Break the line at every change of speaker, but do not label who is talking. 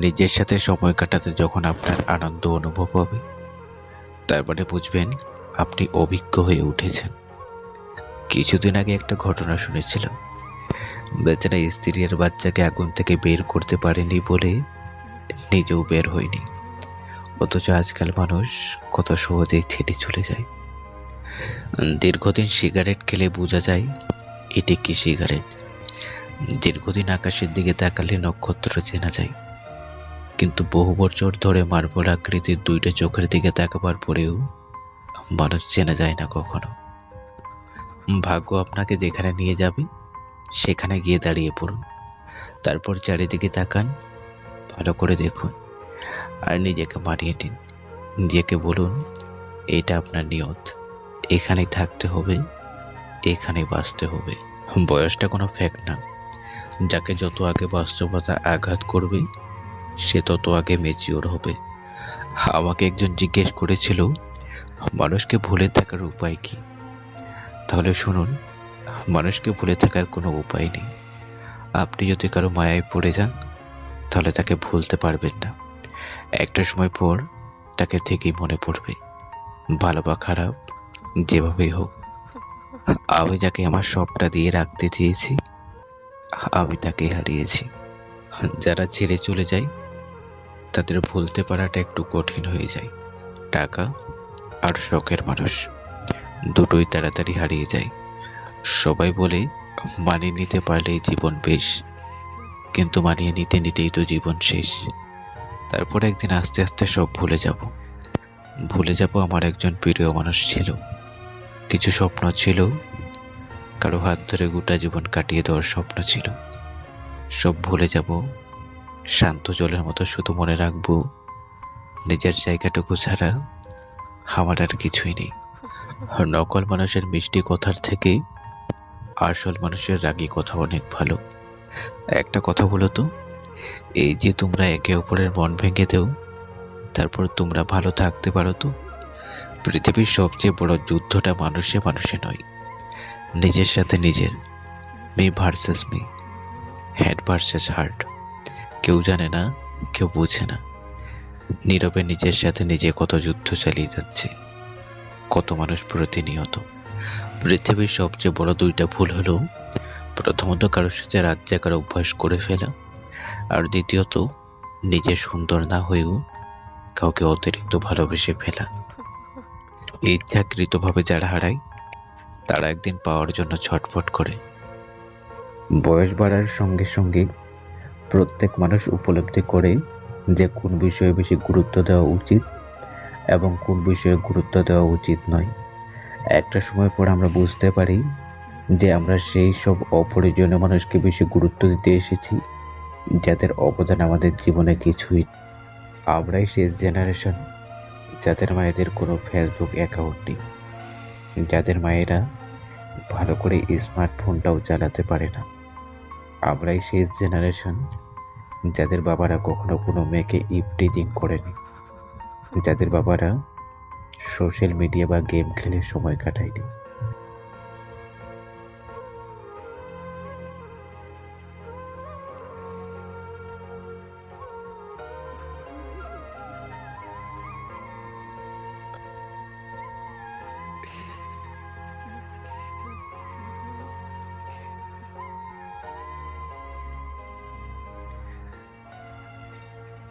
নিজের সাথে সময় কাটাতে যখন আপনার আনন্দ অনুভব হবে, তারপরে বুঝবেন আপনি অভিজ্ঞ হয়ে উঠেছেন। কিছুদিন আগে একটা ঘটনা শুনেছিলাম। বেচারা স্ত্রী আর বাচ্চাকে আগুন থেকে বের করতে পারেনি বলে নিজেও বের হয়নি। অথচ আজকাল মানুষ কত সহজেই ছেড়ে চলে যায়। দীর্ঘদিন সিগারেট খেলে বোঝা যায় এটি কি সিগারেট। দীর্ঘদিন আকাশের দিকে তাকালে নক্ষত্র চেনা যায়, কিন্তু বহু বছর ধরে মার্বেল আকৃতির দুইটা চোখের দিকে তাকাবার পরেও মানুষ চেনা যায় না কখনো। ভাগ্য আপনাকে যেখানে নিয়ে যাবে সেখানে গিয়ে দাঁড়িয়ে পড়ুন। তারপর চারিদিকে তাকান, ভালো করে দেখুন, আর নিজেকে মানিয়ে নিন। নিজেকে বলুন, এটা আপনার নিয়ত, এখানেই থাকতে হবে, এখানেই বাঁচতে হবে। বয়সটা কোনো ফ্যাক্ট না। যাকে যত আগে বাস্তবতা আঘাত করবে সে তত আগে ম্যাচিওর হবে। আমাকে একজন জিজ্ঞেস করেছিল, মানুষকে ভুলে থাকার উপায় কি? তাহলে শুনুন, মানুষকে ভুলে থাকার কোনো উপায় নেই। আপনি যদি কারো মায়ায় পড়ে যান তাহলে তাকে ভুলতে পারবেন না। একটা সময় পর তাকে থেকেই মনে পড়বে, ভালো বা খারাপ যেভাবেই হোক। আমি যাকে আমার সবটা দিয়ে রাখতে চেয়েছি আমি তাকে হারিয়েছি। যারা ছেড়ে চলে যায় তাদের ভুলতে পারাটা একটু কঠিন হয়ে যায়। টাকা আর শখের মানুষ দুটোই তাড়াতাড়ি হারিয়ে যায়। সবাই বলে মানিয়ে নিতে পারলেই জীবন বেশ, কিন্তু মানিয়ে নিতে নিতেই তো জীবন শেষ। তারপর একদিন আস্তে আস্তে সব ভুলে যাব আমার একজন প্রিয় মানুষ ছিল, কিছু স্বপ্ন ছিল, কারো হাত ধরে গোটা জীবন কাটিয়ে দেওয়ার স্বপ্ন ছিল। সব ভুলে যাব, শান্ত জলের মতো শুধু মনে রাখবো নিজের জায়গাটুকু ছাড়া আমার আর কিছুই নেই। নকল মানুষের মিষ্টি কথার থেকে আসল মানুষের রাগী কথা অনেক ভালো। একটা কথা বলো তো, এই যে তোমরা একে অপরের মন ভেঙে দেও, তারপর তোমরা ভালো থাকতে পারো তো? পৃথিবীর সবচেয়ে বড় যুদ্ধটা মানুষে মানুষে নয়, নিজের সাথে নিজের। Me versus me, head versus heart. কেউ জানে না, কেউ বোঝে না। নীরবে নিজের সাথে নিজে কত যুদ্ধ চালিয়ে যাচ্ছে, কত মানুষ প্রতিনিয়ত। পৃথিবীর সবচেয়ে বড় দুইটা ভুল হলো, প্রথমত কারোর সাথে রাত জাগার অভ্যাস করে ফেলা, আর দ্বিতীয়ত নিজে সুন্দর না হয়েও কাউকে অতিরিক্ত ভালোবেসে ফেলা। ইচ্ছাকৃতভাবে যারা হারায় তারা একদিন পাওয়ার জন্য ছটফট করে। বয়স বাড়ার সঙ্গে সঙ্গে প্রত্যেক মানুষ উপলব্ধি করে যে কোন বিষয়ে বেশি গুরুত্ব দেওয়া উচিত এবং কোন বিষয়ে গুরুত্ব দেওয়া উচিত নয়। একটা সময় পর আমরা বুঝতে পারি যে আমরা সেই সব অপ্রয়োজনীয় মানুষকে বেশি গুরুত্ব দিতে এসেছি যাদের অবদান আমাদের জীবনে কিছুই। আমরাই শেষ জেনারেশন যাদের মায়েদের কোনো ফেসবুক অ্যাকাউন্ট নেই, যাদের মায়েরা ভালো করে স্মার্টফোনটাও চালাতে পারে না। আমরাই শেষ জেনারেশন যাদের বাবারা কখনো কোনো মেয়েকে ইভটিজিং করেনি, যাদের বাবারা সোশ্যাল মিডিয়া বা গেম খেলে সময় কাটায়নি।